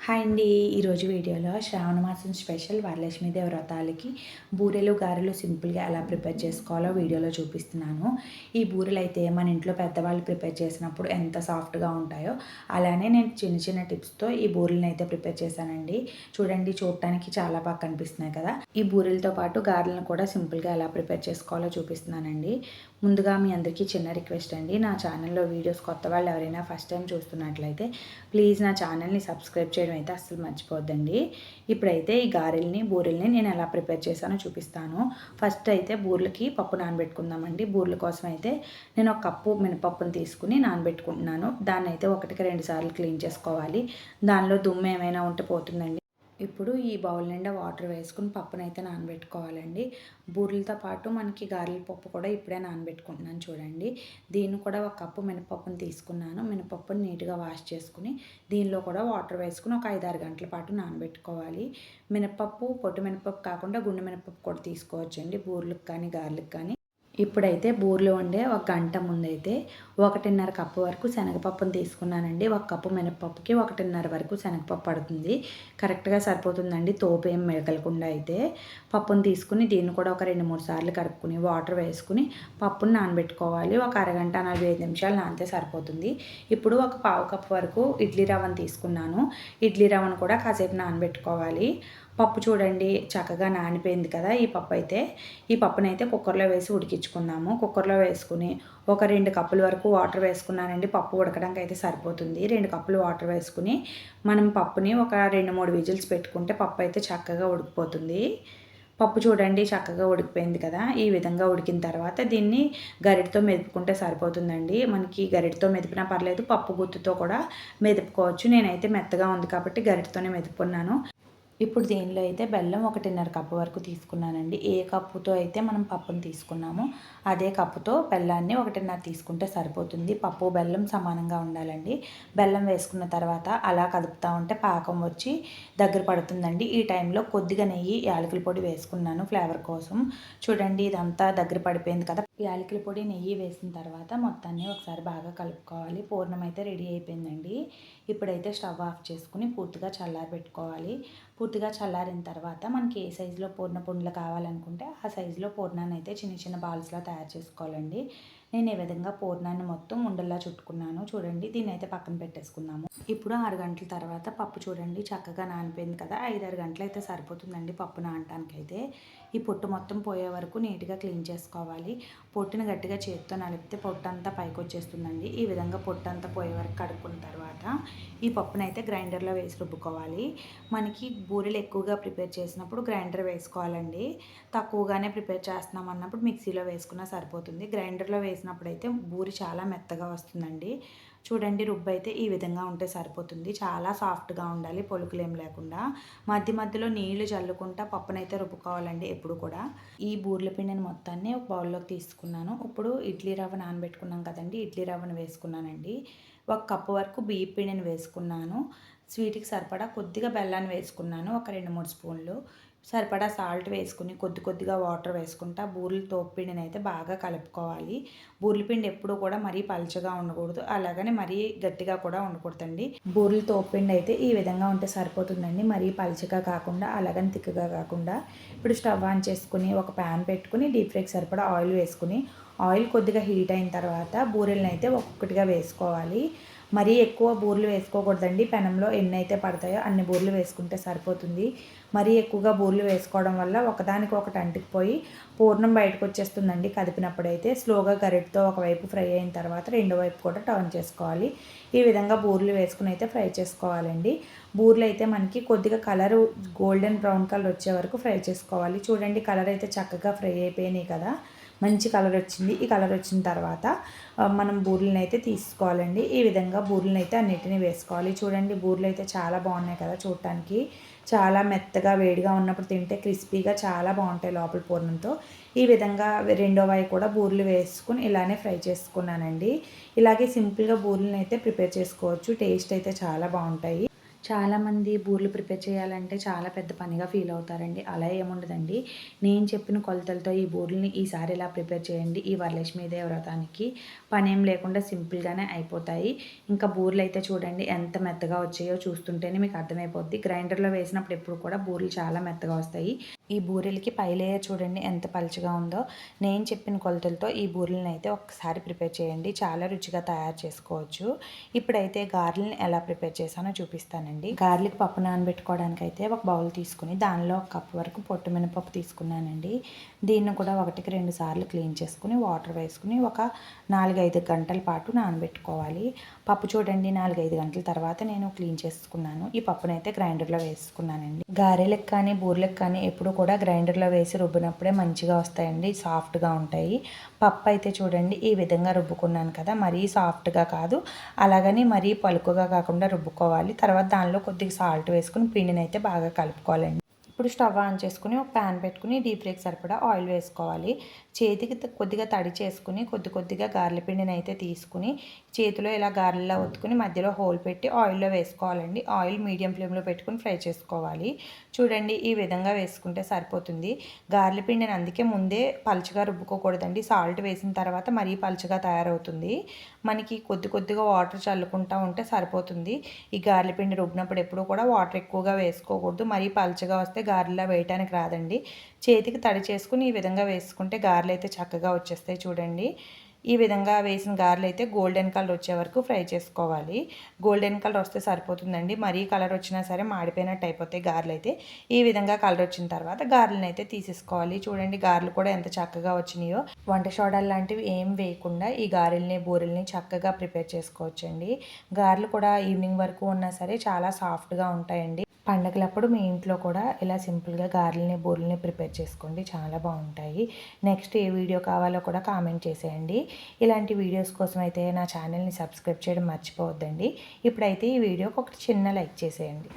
Hi అండి. ఈరోజు వీడియోలో శ్రావణ మాసం స్పెషల్ వరలక్ష్మీదేవి వ్రతాలకి బూరెలు గారెలు సింపుల్గా ఎలా ప్రిపేర్ చేసుకోవాలో వీడియోలో చూపిస్తున్నాను. ఈ బూరెలు అయితే మన ఇంట్లో పెద్దవాళ్ళు ప్రిపేర్ చేసినప్పుడు ఎంత సాఫ్ట్గా ఉంటాయో అలానే నేను చిన్న చిన్న టిప్స్తో ఈ బూరెలను అయితే ప్రిపేర్ చేశానండి. చూడండి, చూడటానికి చాలా బాగా కనిపిస్తున్నాయి కదా. ఈ బూరెలతో పాటు గారెలను కూడా సింపుల్గా ఎలా ప్రిపేర్ చేసుకోవాలో చూపిస్తున్నానండి. ముందుగా మీ అందరికీ చిన్న రిక్వెస్ట్ అండి, నా ఛానల్లో వీడియోస్ కొత్త వాళ్ళు ఎవరైనా ఫస్ట్ టైం చూస్తున్నట్లయితే ప్లీజ్ నా ఛానల్ని సబ్స్క్రైబ్ చేయడం అయితే అస్సలు మర్చిపోద్దండి. ఇప్పుడైతే ఈ గారెల్ని బూరెల్ని నేను ఎలా ప్రిపేర్ చేశానో చూపిస్తాను. ఫస్ట్ అయితే బూరెలకి పప్పు నానబెట్టుకుందామండి. బూరెల కోసం అయితే నేను ఒక కప్పు మినపప్పును తీసుకుని నానబెట్టుకుంటున్నాను. దాన్ని అయితే 1-2 సార్లు క్లీన్ చేసుకోవాలి. దానిలో దుమ్ము ఏమైనా ఉంటే పోతుందండి. ఇప్పుడు ఈ బౌల్ నిండా వాటర్ వేసుకుని పప్పునైతే నానబెట్టుకోవాలండి. బూరెలతో పాటు మనకి గారెల పప్పు కూడా ఇప్పుడే నానబెట్టుకుంటున్నాను చూడండి. దీన్ని కూడా ఒక కప్పు మినపప్పుని తీసుకున్నాను. మినపప్పుని నీట్గా వాష్ చేసుకుని దీనిలో కూడా వాటర్ వేసుకుని ఒక 5-6 గంటల పాటు నానబెట్టుకోవాలి. మినపప్పు పొట్టు మినపప్పు కాకుండా గుండె మినపప్పు కూడా తీసుకోవచ్చండి, బూరెలకు కానీ గారెలకు కానీ. ఇప్పుడైతే బూరెలు వండే ఒక గంట ముందైతే 1.5 కప్పు వరకు శనగపప్పును తీసుకున్నానండి. 1 కప్పు మినపప్పుకి 1.5 వరకు శనగపప్పు పడుతుంది. కరెక్ట్గా సరిపోతుందండి, తోపేం మిగలకుండా. అయితే పప్పును తీసుకుని దీన్ని కూడా ఒక 2-3 సార్లు కడుక్కుని వాటర్ వేసుకుని పప్పును నానబెట్టుకోవాలి. ఒక అరగంట 45 నిమిషాలు నానితే సరిపోతుంది. ఇప్పుడు ఒక పావు కప్పు వరకు ఇడ్లీ రవ్వను తీసుకున్నాను. ఇడ్లీ రవ్వను కూడా కాసేపు నానబెట్టుకోవాలి. పప్పు చూడండి చక్కగా నానిపోయింది కదా. ఈ పప్పునైతే కుక్కర్లో వేసి ఉడికించుకుందాము. కుక్కర్లో వేసుకుని ఒక 2 కప్పుల వరకు వాటర్ వేసుకున్నానండి. పప్పు ఉడకడానికి అయితే సరిపోతుంది. 2 కప్పులు వాటర్ వేసుకుని మనం పప్పుని ఒక 2-3 విజిల్స్ పెట్టుకుంటే పప్పు అయితే చక్కగా ఉడికిపోతుంది. పప్పు చూడండి చక్కగా ఉడికిపోయింది కదా. ఈ విధంగా ఉడికిన తర్వాత దీన్ని గరిటతో మెదుపుకుంటే సరిపోతుందండి. మనకి గరిటతో మెదిపినా పర్లేదు, పప్పు గుత్తుతో కూడా మెదుపుకోవచ్చు. నేనైతే మెత్తగా ఉంది కాబట్టి గరిటతోనే మెదుపుకున్నాను. ఇప్పుడు దీనిలో అయితే బెల్లం 1.5 కప్పు వరకు తీసుకున్నానండి. ఏ కప్పుతో అయితే మనం పప్పును తీసుకున్నామో అదే కప్పుతో బెల్లాన్ని 1.5 తీసుకుంటే సరిపోతుంది. పప్పు బెల్లం సమానంగా ఉండాలండి. బెల్లం వేసుకున్న తర్వాత అలా కదుపుతూ ఉంటే పాకం వచ్చి దగ్గర పడుతుందండి. ఈ టైంలో కొద్దిగా నెయ్యి, యాలకుల పొడి వేసుకున్నాను ఫ్లేవర్ కోసం. చూడండి ఇదంతా దగ్గర పడిపోయింది కదా. యాలకుల పొడి, నెయ్యి వేసిన తర్వాత మొత్తాన్ని ఒకసారి బాగా కలుపుకోవాలి. పూర్ణం అయితే రెడీ అయిపోయిందండి. ఇప్పుడైతే స్టవ్ ఆఫ్ చేసుకుని పూర్తిగా చల్లారబెట్టుకోవాలి. పూర్తిగా చల్లారిన తర్వాత మనకి ఏ సైజులో పూర్ణ పుండ్లు కావాలనుకుంటే ఆ సైజులో పూర్ణాన్ని అయితే చిన్న చిన్న బాల్స్లా తయారు చేసుకోవాలండి. నేను ఈ విధంగా పూర్ణాన్ని మొత్తం ఉండల్లా చుట్టుకున్నాను. చూడండి, దీన్ని అయితే పక్కన పెట్టేసుకున్నాము. ఇప్పుడు 6 గంటల తర్వాత పప్పు చూడండి చక్కగా నానిపోయింది కదా. 5-6 గంటలు అయితే సరిపోతుందండి పప్పు నానటానికి అయితే. ఈ పొట్టు మొత్తం పోయే వరకు నీట్గా క్లీన్ చేసుకోవాలి. పొట్టుని గట్టిగా చేతితో నలిపితే పొట్టు అంతా పైకి వచ్చేస్తుందండి. ఈ విధంగా పొట్టు అంతా పోయే వరకు కడుక్కున్న తర్వాత ఈ పప్పును అయితే గ్రైండర్లో వేసి రుబ్బుకోవాలి. మనకి బూరెలు ఎక్కువగా ప్రిపేర్ చేసినప్పుడు గ్రైండర్ వేసుకోవాలండి. తక్కువగానే ప్రిపేర్ చేస్తున్నాం అన్నప్పుడు మిక్సీలో వేసుకున్నా సరిపోతుంది. గ్రైండర్లో వేసినప్పుడు అయితే బూరి చాలా మెత్తగా వస్తుందండి. చూడండి, రుబ్బు అయితే ఈ విధంగా ఉంటే సరిపోతుంది. చాలా సాఫ్ట్గా ఉండాలి, పొలుకులేం లేకుండా. మధ్య మధ్యలో నీళ్లు చల్లుకుంటా పప్పునైతే రుబ్బుకోవాలండి ఎప్పుడు కూడా. ఈ బూరెల పిండిని మొత్తాన్ని ఒక బౌల్లోకి తీసుకున్నాను. ఇప్పుడు ఇడ్లీ రవ్వ నానబెట్టుకున్నాం కదండి, ఇడ్లీ రవ్వను వేసుకున్నానండి. 1 కప్పు వరకు బియ్యం పిండిని వేసుకున్నాను. స్వీట్కి సరిపడా కొద్దిగా బెల్లాన్ని వేసుకున్నాను, ఒక 2-3 స్పూన్లు. సరిపడా సాల్ట్ వేసుకుని కొద్దిగా వాటర్ వేసుకుంటా బూరెల తోపుపిండిని అయితే బాగా కలుపుకోవాలి. బూరెల పిండి ఎప్పుడూ కూడా మరీ పలుచగా ఉండకూడదు, అలాగని మరీ గట్టిగా కూడా ఉండకూడదండి. బూరెల తోపుపిండి అయితే ఈ విధంగా ఉంటే సరిపోతుందండి. మరీ పలుచగా కాకుండా అలాగని తిక్కగా కాకుండా. ఇప్పుడు స్టవ్ ఆన్ చేసుకుని ఒక ప్యాన్ పెట్టుకుని డీప్ ఫ్రైకి సరిపడా ఆయిల్ వేసుకుని ఆయిల్ కొద్దిగా హీట్ అయిన తర్వాత బూరెలను అయితే ఒక్కొక్కటిగా వేసుకోవాలి. మరీ ఎక్కువ బూరెలు వేసుకోకూడదండి. పెనంలో ఎన్ని అయితే పడతాయో అన్ని బూరెలు వేసుకుంటే సరిపోతుంది. మరీ ఎక్కువగా బూరెలు వేసుకోవడం వల్ల ఒకదానికి ఒకటి అంటుకుపోయి పూర్ణం బయటకు వచ్చేస్తుందండి. కదిపినప్పుడైతే స్లోగా గరిటతో ఒకవైపు ఫ్రై అయిన తర్వాత రెండో వైపు కూడా టర్న్ చేసుకోవాలి. ఈ విధంగా బూరెలు వేసుకుని అయితే ఫ్రై చేసుకోవాలండి. బూరెలు అయితే మనకి కొద్దిగా కలర్ గోల్డెన్ బ్రౌన్ కలర్ వచ్చే వరకు ఫ్రై చేసుకోవాలి. చూడండి, కలర్ అయితే చక్కగా ఫ్రై అయిపోయినాయి కదా, మంచి కలర్ వచ్చింది. ఈ కలర్ వచ్చిన తర్వాత మనం బూరెలను అయితే తీసుకోవాలండి. ఈ విధంగా బూరెలను అయితే అన్నిటినీ వేసుకోవాలి. చూడండి, బూరెలు అయితే చాలా బాగున్నాయి కదా చూడటానికి. చాలా మెత్తగా వేడిగా ఉన్నప్పుడు తింటే క్రిస్పీగా చాలా బాగుంటాయి లోపల పూర్ణంతో. ఈ విధంగా రెండో వాయి కూడా బూరెలు వేసుకుని ఇలానే ఫ్రై చేసుకున్నానండి. ఇలాగే సింపుల్గా బూరెలను అయితే ప్రిపేర్ చేసుకోవచ్చు. టేస్ట్ అయితే చాలా బాగుంటాయి. చాలామంది బూరెలు ప్రిపేర్ చేయాలంటే చాలా పెద్ద పనిగా ఫీల్ అవుతారండి. అలా ఏముండదండి. నేను చెప్పిన కొలతలతో ఈ బూరెలని ఈసారి ఇలా ప్రిపేర్ చేయండి. ఈ వరలక్ష్మీదేవి వ్రతానికి పనేం లేకుండా సింపుల్‌గానే అయిపోతాయి. ఇంకా బూరెలైతే చూడండి ఎంత మెత్తగా వచ్చాయో చూస్తుంటేనే మీకు అర్థమైపోద్ది. గ్రైండర్‌లో వేసినప్పుడు ఎప్పుడు కూడా బూరెలు చాలా మెత్తగా వస్తాయి. ఈ బూరెలకి పై లేయర్ చూడండి ఎంత పలుచగా ఉందో. నేను చెప్పిన కొలతలతో ఈ బూరెలనైతే ఒక్కసారి ప్రిపేర్ చేయండి. చాలా రుచిగా తయారు చేసుకోవచ్చు. ఇప్పుడైతే గారెలని ఎలా ప్రిపేర్ చేశానో చూపిస్తానండి. గారెలకి పప్పు నానబెట్టుకోవడానికైతే ఒక బౌల్ తీసుకుని దానిలో ఒక కప్పు వరకు పొట్టు మినపప్పు తీసుకున్నానండి. దీన్ని కూడా 1కి 2 సార్లు క్లీన్ చేసుకుని వాటర్ వేసుకుని ఒక 4-5 గంటల పాటు నానబెట్టుకోవాలి. పప్పు చూడండి 4-5 గంటల తర్వాత నేను క్లీన్ చేసుకున్నాను. ఈ పప్పునైతే గ్రైండర్‌లో వేసుకున్నానండి. గారెలకు కానీ బూరెలకు కానీ ఎప్పుడు కూడా గ్రైండర్‌లో వేసి రుబ్బినప్పుడే మంచిగా వస్తాయండి. సాఫ్ట్‌గా ఉంటాయి. పప్పు అయితే చూడండి ఈ విధంగా రుబ్బుకున్నాను కదా! మరీ సాఫ్ట్‌గా కాదు. అలాగని మరీ పలుకుగా కాకుండా రుబ్బుకోవాలి. తర్వాత దానిలో కొద్దిగా సాల్ట్ వేసుకొని పిండినైతే బాగా కలుపుకోవాలండి. ఇప్పుడు స్టవ్ ఆన్ చేసుకుని ఒక ప్యాన్ పెట్టుకుని డీప్ ఫ్రైకి సరిపడా ఆయిల్ వేసుకోవాలి. చేతికి కొద్దిగా తడి చేసుకుని కొద్దిగా గారెల పిండిని అయితే తీసుకుని చేతిలో ఇలా గారెల్లా ఒత్తుకుని మధ్యలో హోల్ పెట్టి ఆయిల్‌లో వేసుకోవాలండి. ఆయిల్ మీడియం ఫ్లేమ్‌లో పెట్టుకుని ఫ్రై చేసుకోవాలి. చూడండి ఈ విధంగా వేసుకుంటే సరిపోతుంది. గారెల పిండిని అందుకే ముందే పలుచగా రుబ్బుకోకూడదండి. సాల్ట్ వేసిన తర్వాత మరీ పలుచగా తయారవుతుంది. మనకి కొద్దిగా వాటర్ చల్లుకుంటా ఉంటే సరిపోతుంది. ఈ గారెల పిండి రుబ్బినప్పుడు ఎప్పుడూ కూడా వాటర్ ఎక్కువగా వేసుకోకూడదు. మరీ పలుచగా వస్తే గారెలా వేయటానికి రాదండి. చేతికి తడి చేసుకుని ఈ విధంగా వేసుకుంటే గారెలు అయితే చక్కగా వచ్చేస్తాయి చూడండి. ఈ విధంగా వేసిన గారెలు అయితే గోల్డెన్ కలర్ వచ్చే వరకు ఫ్రై చేసుకోవాలి. గోల్డెన్ కలర్ వస్తే సరిపోతుందండి. మరీ కలర్ వచ్చినా సరే మాడిపోయినట్టు అయిపోతాయి గారెలు అయితే. ఈ విధంగా కలర్ వచ్చిన తర్వాత గారెలను అయితే తీసేసుకోవాలి. చూడండి గారెలు కూడా ఎంత చక్కగా వచ్చినాయో. వంట సోడాలు లాంటివి ఏం వేయకుండా ఈ గారెల్ని బూరెల్ని చక్కగా ప్రిపేర్ చేసుకోవచ్చండి. గారెలు కూడా ఈవినింగ్ వరకు ఉన్నా సరే చాలా సాఫ్ట్‌గా ఉంటాయండి. పండగలప్పుడు మీ ఇంట్లో కూడా ఇలా సింపుల్‌గా గారెలని, బూరెలని ప్రిపేర్ చేసుకోండి. చాలా బాగుంటాయి. నెక్స్ట్ ఏ వీడియో కావాలో కూడా కామెంట్ చేసేయండి. ఇలాంటి వీడియోస్ కోసం అయితే నా ఛానల్‌ని సబ్స్క్రైబ్ చేయడం మర్చిపోవద్దండి. ఇప్పుడైతే ఈ వీడియోకి ఒక చిన్న లైక్ చేసేయండి.